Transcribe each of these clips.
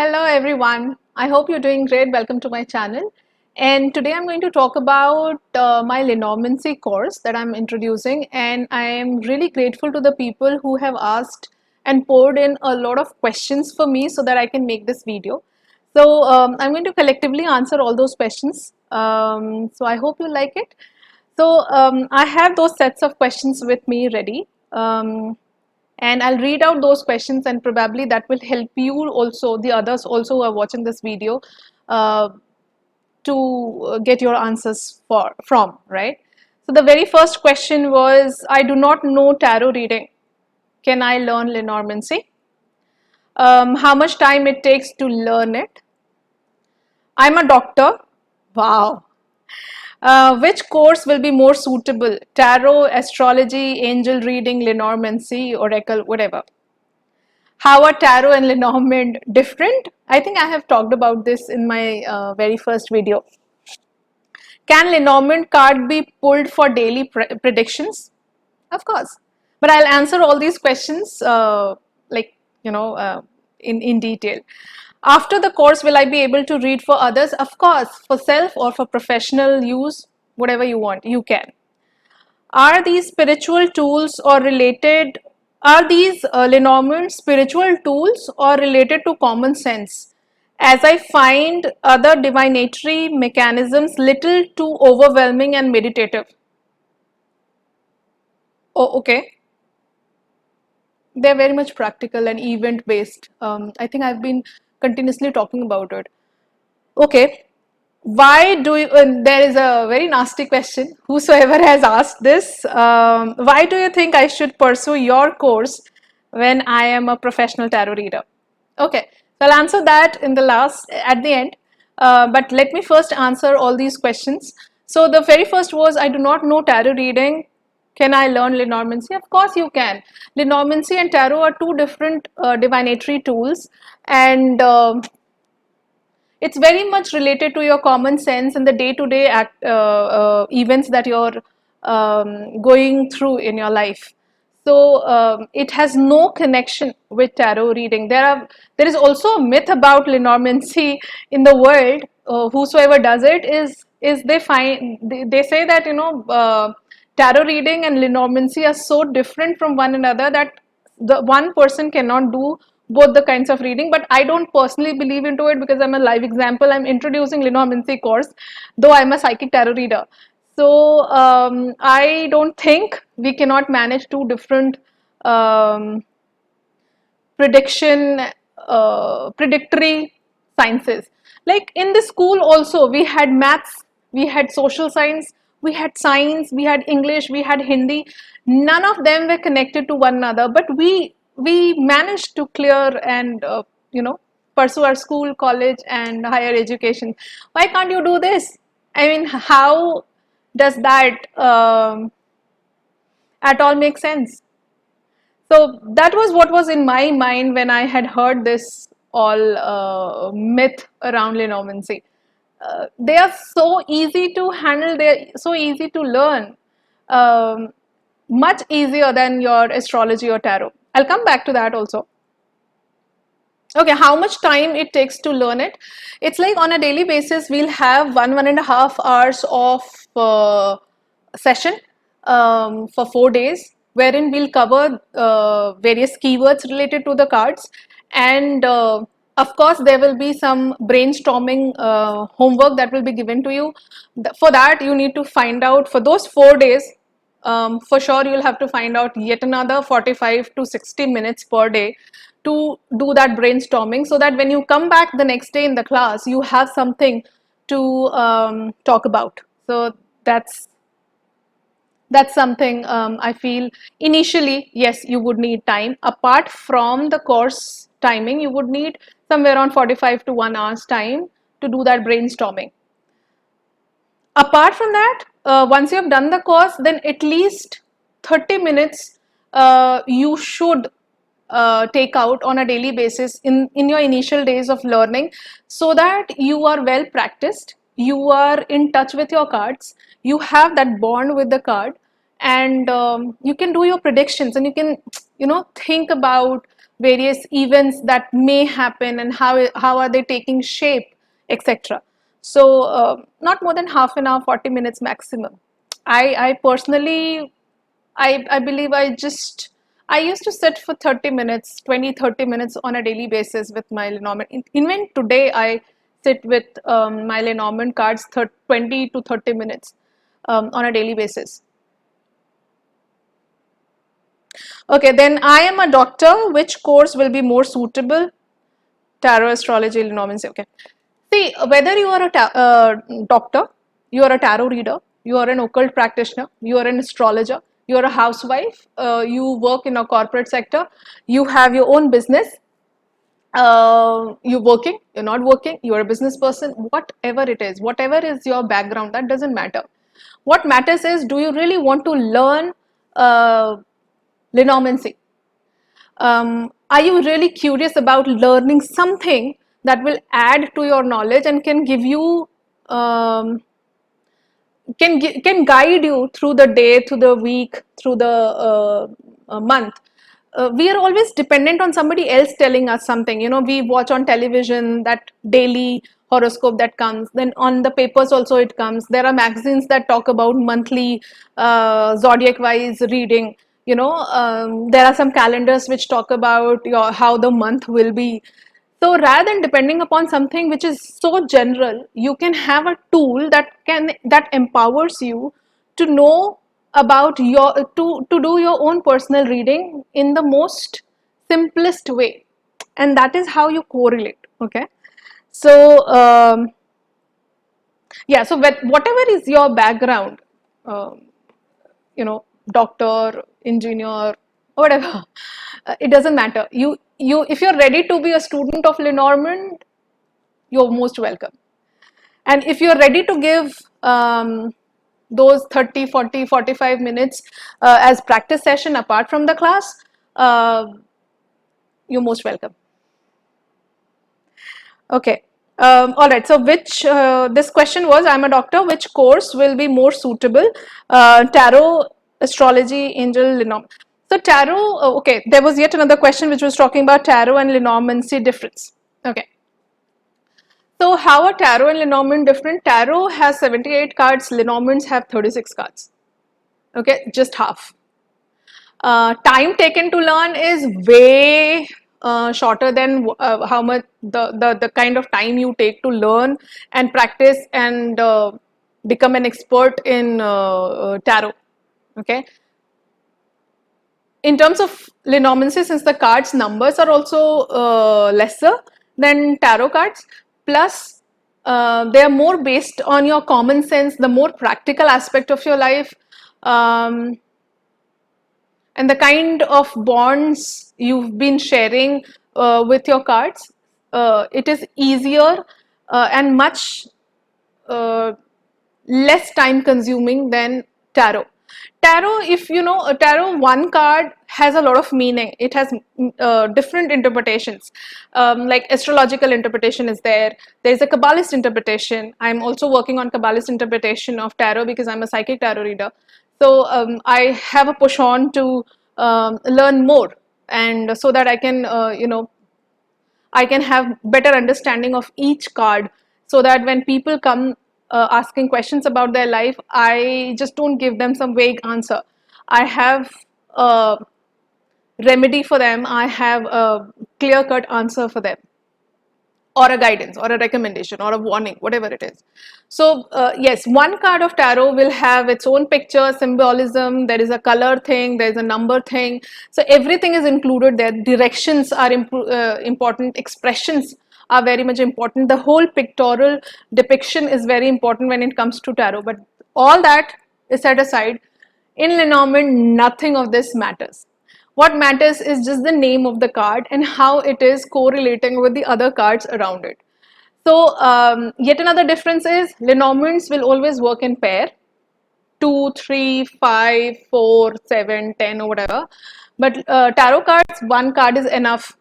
Hello everyone. I hope you're doing great. Welcome to my channel. And today I'm going to talk about my Lenormancy course that I'm introducing, and I am really grateful to the people who have asked and poured in a lot of questions for me so that I can make this video. So I'm going to collectively answer all those questions. So I hope you like it. So I have those sets of questions with me ready. And I'll read out those questions, and probably that will help you also, the others also who are watching this video, uh, to get your answers from, right? So the very first question was, I do not know tarot reading. Can I learn Lenormancy? How much time it takes to learn it? I'm a doctor. Wow. Which course will be more suitable? Tarot, astrology, angel reading, Lenormancy, oracle, whatever. How are tarot and Lenormand different? I think I have talked about this in my very first video. Can Lenormand card be pulled for daily predictions? Of course. But I'll answer all these questions like, in detail. After the course, will I be able to read for others? Of course, for self or for professional use, whatever you want, you can. Are these spiritual tools or related? Are these Lenormand spiritual tools or related to common sense? As I find other divinatory mechanisms little too overwhelming and meditative. Oh, okay. They're very much practical and event based. I think I've been continuously talking about it. Okay. Why do you, there is a very nasty question, whosoever has asked this, why do you think I should pursue your course when I am a professional tarot reader? Okay, so I'll answer that in the last, at the end, but let me first answer all these questions. So the very first was, I do not know tarot reading. Can I learn Lenormancy? Of course you can. Lenormancy and tarot are two different divinatory tools, and it's very much related to your common sense and the day-to-day events that you're going through in your life. So it has no connection with tarot reading. There is also a myth about Lenormancy in the world. Whosoever does it is they say that tarot reading and Lenormancy are so different from one another that the one person cannot do both the kinds of reading. But I don't personally believe into it because I'm a live example. I'm introducing Lenormancy course, though I'm a psychic tarot reader. So I don't think we cannot manage two different um, prediction predictory sciences. Like in the school also, we had maths, we had social science, we had science, we had English, we had Hindi. None of them were connected to one another, but we managed to clear and pursue our school, college and higher education. Why can't you do this? I mean, how does that at all make sense? So that was what was in my mind when I had heard this all myth around Lenormancy. They are so easy to handle, they're so easy to learn, um, much easier than your astrology or tarot. I'll come back to that also. Okay, how much time it takes to learn it? It's like on a daily basis, we'll have 1.5 hours of session for 4 days, wherein we'll cover various keywords related to the cards. And of course, there will be some brainstorming homework that will be given to you. For that, you need to find out for those 4 days. For sure, you'll have to find out yet another 45 to 60 minutes per day to do that brainstorming, so that when you come back the next day in the class, you have something to talk about. So that's something I feel initially, yes, you would need time. Apart from the course timing, you would need somewhere around 45 to 1 hour's time to do that brainstorming. Apart from that, once you have done the course, then at least 30 minutes you should take out on a daily basis in your initial days of learning, so that you are well practiced, you are in touch with your cards, you have that bond with the card, and you can do your predictions, and you can think about various events that may happen and how are they taking shape, etc. So not more than half an hour, 40 minutes maximum. I personally, I believe I used to sit for 30 minutes, 20, 30 minutes on a daily basis with my Lenormand. Even today, I sit with my Lenormand cards 20 to 30 minutes on a daily basis. Okay, then I am a doctor. Which course will be more suitable? Tarot, astrology, Lenormand. Okay. See, whether you are a doctor, you are a tarot reader, you are an occult practitioner, you are an astrologer, you are a housewife, you work in a corporate sector, you have your own business, you're working, you're not working, you're a business person, whatever it is, whatever is your background, that doesn't matter. What matters is, do you really want to learn Lenormancy? Are you really curious about learning something that will add to your knowledge and can give you can guide you through the day, through the week, through the month? We are always dependent on somebody else telling us something. You know, we watch on television that daily horoscope that comes, then on the papers also it comes. There are magazines that talk about monthly zodiac wise reading. You know, there are some calendars which talk about how the month will be. So rather than depending upon something which is so general, you can have a tool that empowers you to know about your to do your own personal reading in the most simplest way, and that is how you correlate. Okay, so yeah, so whatever is your background, um, you know, doctor, engineer, whatever, it doesn't matter. You if you're ready to be a student of Lenormand, you're most welcome. And if you're ready to give those 30, 40, 45 minutes as practice session apart from the class, uh, you're most welcome. Okay. All right. So which, this question was, I'm a doctor, which course will be more suitable? Tarot, astrology, angel, Lenormand. So tarot, okay, there was yet another question which was talking about tarot and Lenormancy difference. Okay. So how are tarot and Lenormand different? Tarot has 78 cards, Lenormands have 36 cards. Okay, just half. Time taken to learn is way shorter than how much the kind of time you take to learn and practice and become an expert in tarot. Okay. In terms of Lenormancy, since the cards numbers are also lesser than tarot cards, plus they are more based on your common sense, the more practical aspect of your life, and the kind of bonds you've been sharing with your cards. It is easier and much uh, less time consuming than tarot. Tarot, if you know, tarot, one card has a lot of meaning. It has different interpretations. Like astrological interpretation is there. There's a Kabbalist interpretation. I'm also working on Kabbalist interpretation of tarot because I'm a psychic tarot reader. So I have a push on to learn more, and so that I can, you know, I can have better understanding of each card, so that when people come asking questions about their life, I just don't give them some vague answer. I have a remedy for them. I have a clear cut answer for them, or a guidance or a recommendation or a warning, whatever it is. So yes, one card of tarot will have its own picture, symbolism, there is a color thing, there is a number thing. So everything is included there. Directions are important, expressions are very much important. The whole pictorial depiction is very important when it comes to tarot. But all that is set aside. In Lenormand, nothing of this matters. What matters is just the name of the card and how it is correlating with the other cards around it. So yet another difference is Lenormands will always work in pair, 2, 3, 5, 4, 7, 10 or whatever. But tarot cards, one card is enough.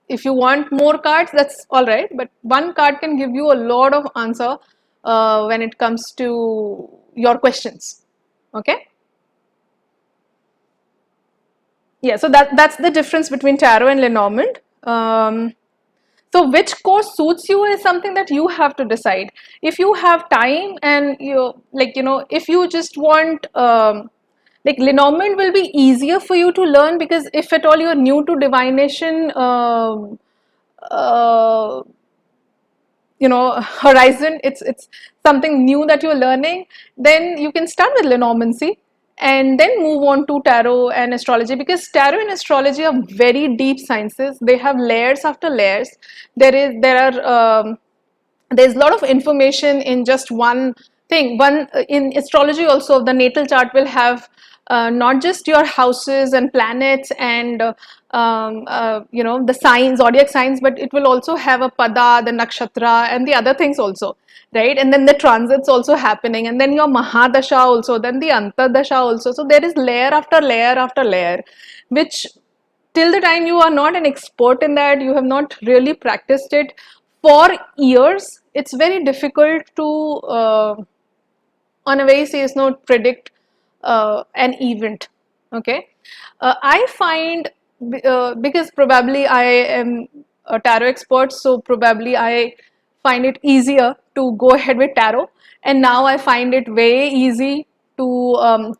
If you want more cards, that's all right. But one card can give you a lot of answer when it comes to your questions. Okay. Yeah, so that's the difference between tarot and Lenormand. So which course suits you is something that you have to decide. If you have time and you like, if you just want, like Lenormand will be easier for you to learn, because if at all you're new to divination, uh, horizon, it's something new that you're learning, then you can start with Lenormancy and then move on to tarot and astrology, because tarot and astrology are very deep sciences. They have layers after layers. There's a lot of information in just one thing. One in astrology also, the natal chart will have not just your houses and planets and the signs, zodiac signs, but it will also have a pada, the nakshatra, and the other things also, right? And then the transits also happening, and then your mahadasha also, then the antardasha also. So there is layer after layer after layer, which till the time you are not an expert in that, you have not really practiced it for years, it's very difficult to on a very serious note predict an event. Okay, I find, because probably I am a tarot expert, so probably I find it easier to go ahead with tarot, and now I find it very easy to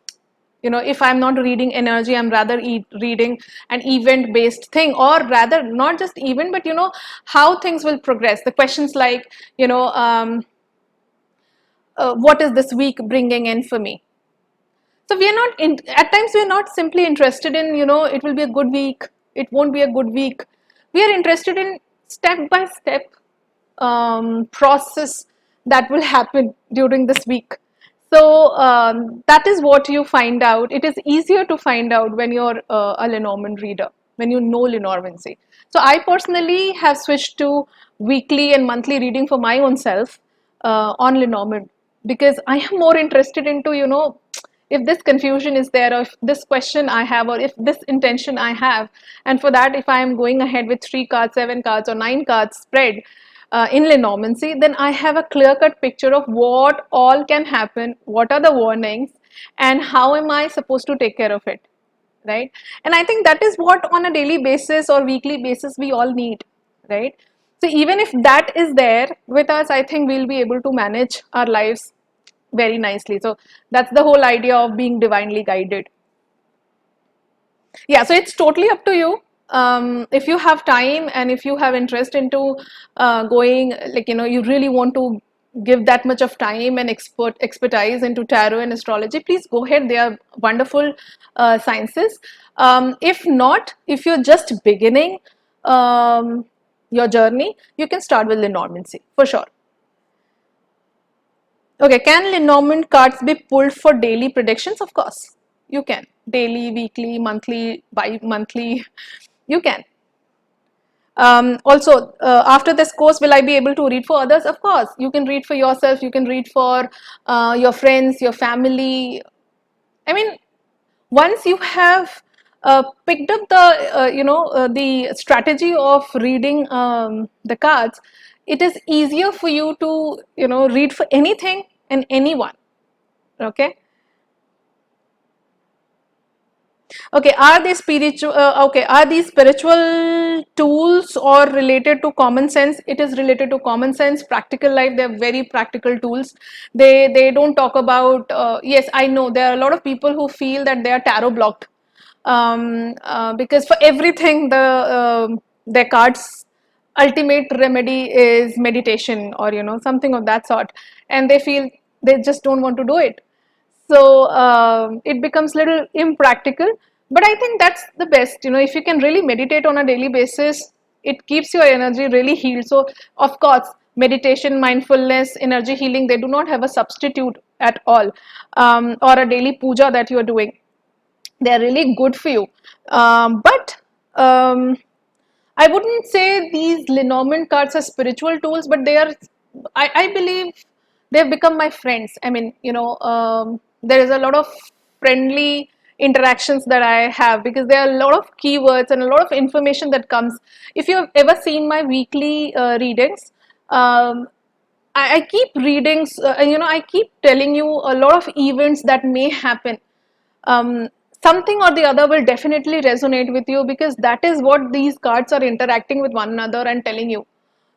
if I'm not reading energy, I'm rather reading an event based thing, or rather not just event, but how things will progress. The questions like, what is this week bringing in for me? So we are not at times we are not simply interested in, it will be a good week, it won't be a good week. We are interested in step by step process that will happen during this week. So that is what you find out. It is easier to find out when you're a Lenormand reader, when you know Lenormancy. So I personally have switched to weekly and monthly reading for my own self on Lenormand, because I am more interested into, if this confusion is there, or if this question I have, or if this intention I have, and for that, if I am going ahead with 3 cards, 7 cards, or 9 cards spread in Lenormancy, then I have a clear-cut picture of what all can happen, what are the warnings, and how am I supposed to take care of it, right? And I think that is what on a daily basis or weekly basis we all need, right? So even if that is there with us, I think we'll be able to manage our lives very nicely. So that's the whole idea of being divinely guided. Yeah, so it's totally up to you. If you have time and if you have interest into going, like, you really want to give that much of time and expertise into tarot and astrology, please go ahead. They are wonderful sciences. If not, if you're just beginning your journey, you can start with Lenormancy for sure. Okay, can Lenormand cards be pulled for daily predictions? Of course, you can. Daily, weekly, monthly, bi-monthly, you can. Also, after this course, will I be able to read for others? Of course, you can read for yourself, you can read for your friends, your family. I mean, once you have picked up the strategy of reading the cards, it is easier for you to read for anything and anyone. Okay. Okay, are these spiritual tools or related to common sense? It is related to common sense, practical life. They're very practical tools. They don't talk about, yes, I know there are a lot of people who feel that they are tarot blocked, because for everything their cards ultimate remedy is meditation, or something of that sort, and they feel they just don't want to do it. So it becomes little impractical, but I think that's the best. If you can really meditate on a daily basis, it keeps your energy really healed. So of course, meditation, mindfulness, energy healing, they do not have a substitute at all. Or a daily puja that you are doing, they are really good for you. But I wouldn't say these Lenormand cards are spiritual tools, but they are, I believe they've become my friends. I mean, there is a lot of friendly interactions that I have, because there are a lot of keywords and a lot of information that comes. If you've ever seen my weekly readings, I keep readings, I keep telling you a lot of events that may happen. Um, something or the other will definitely resonate with you, because that is what these cards are interacting with one another and telling you.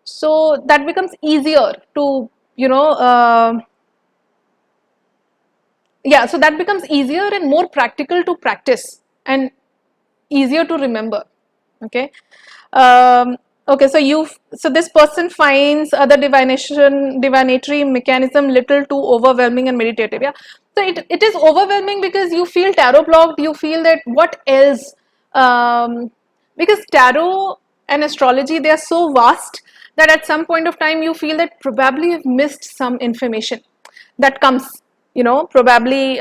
So that becomes easier to, you know, yeah, so that becomes easier and more practical to practice and easier to remember. Okay. um, okay, so this person finds other divinatory mechanism little too overwhelming and meditative. Yeah, so it is overwhelming because you feel tarot blocked, you feel that what else, because tarot and astrology, they are so vast that at some point of time you feel that probably you've missed some information that comes, probably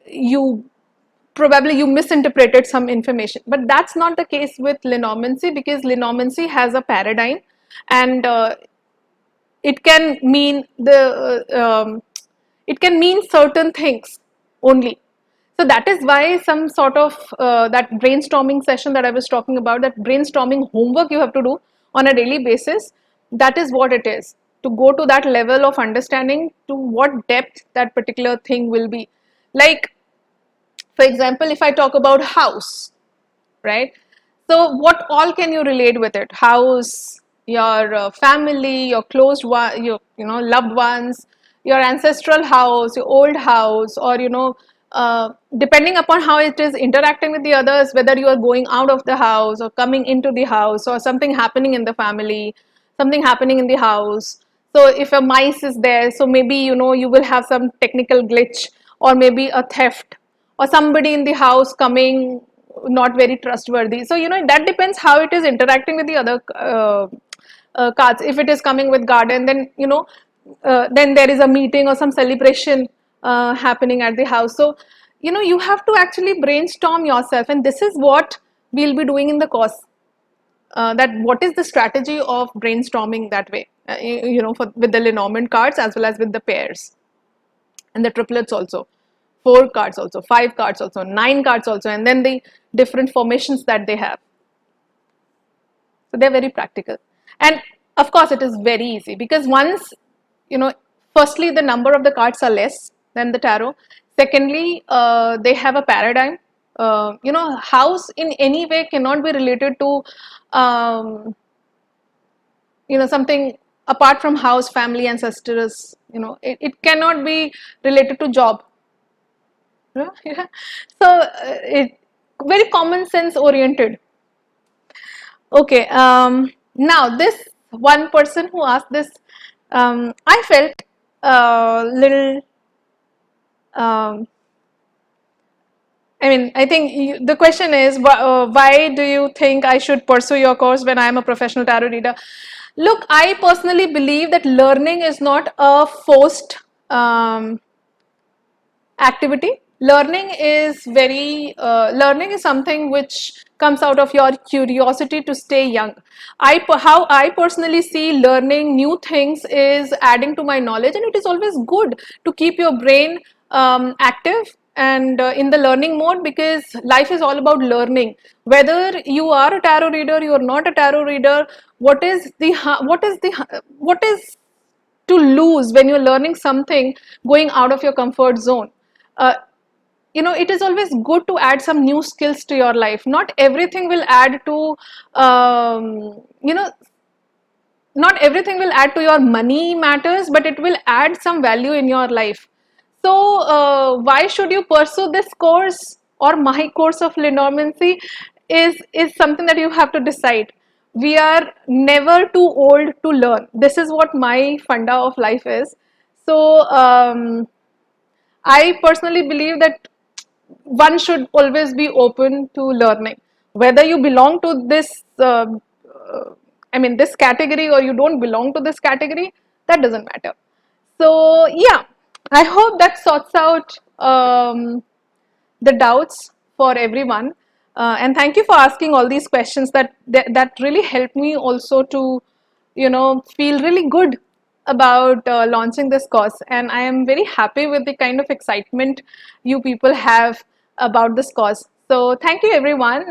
you you misinterpreted some information. But that's not the case with Lenormancy, because Lenormancy has a paradigm, and it can mean it can mean certain things only. So that is why some sort of that brainstorming session that I was talking about, that brainstorming homework you have to do on a daily basis, that is what it is, to go to that level of understanding, to what depth that particular thing will be. Like, for example, if I talk about house, right? So what all can you relate with it? House, your family, your closed one, your loved ones, your ancestral house, your old house, or depending upon how it is interacting with the others, whether you are going out of the house or coming into the house, or something happening in the family, something happening in the house. So if a mice is there, so maybe you will have some technical glitch, or maybe a theft, or somebody in the house coming not very trustworthy. So that depends how it is interacting with the other cards. If it is coming with garden, then then there is a meeting or some celebration happening at the house. So you have to actually brainstorm yourself, and this is what we'll be doing in the course. That what is the strategy of brainstorming that way, with the Lenormand cards, as well as with the pairs and the triplets also, 4 cards also, 5 cards also, 9 cards also, and then the different formations that they have. So they're very practical. And of course, it is very easy, because once, firstly, the number of the cards are less than the tarot. Secondly, they have a paradigm. House in any way cannot be related to, something apart from house, family, ancestors. It cannot be related to job. Yeah. So it very common sense oriented. Okay. Now this one person who asked this, I felt a little. I think the question is, why do you think I should pursue your course when I am a professional tarot reader? Look, I personally believe that learning is not a forced activity. Learning is something which comes out of your curiosity to stay young. How I personally see learning new things is adding to my knowledge, and it is always good to keep your brain active and in the learning mode, because life is all about learning. Whether you are a tarot reader, you are not a tarot reader, what is to lose when you're learning something going out of your comfort zone? uh, it is always good to add some new skills to your life. Not everything will add to, you know not everything will add to your money matters, but it will add some value in your life. So why should you pursue this course, or my course of Lenormancy, is something that you have to decide. We are never too old to learn. This is what my funda of life is. So I personally believe that one should always be open to learning, whether you belong to this this category, or you don't belong to this category. That doesn't matter. So yeah, I hope that sorts out the doubts for everyone, and thank you for asking all these questions. That really helped me also to feel really good about launching this course, and I am very happy with the kind of excitement you people have about this course. So thank you, everyone.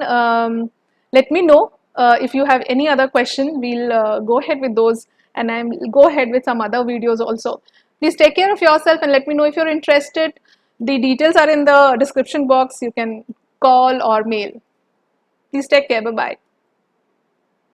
Let me know if you have any other question. We'll go ahead with those, and I'll go ahead with some other videos also. Please take care of yourself, and let me know if you're interested. The details are in the description box. You can call or mail. Please take care. Bye bye.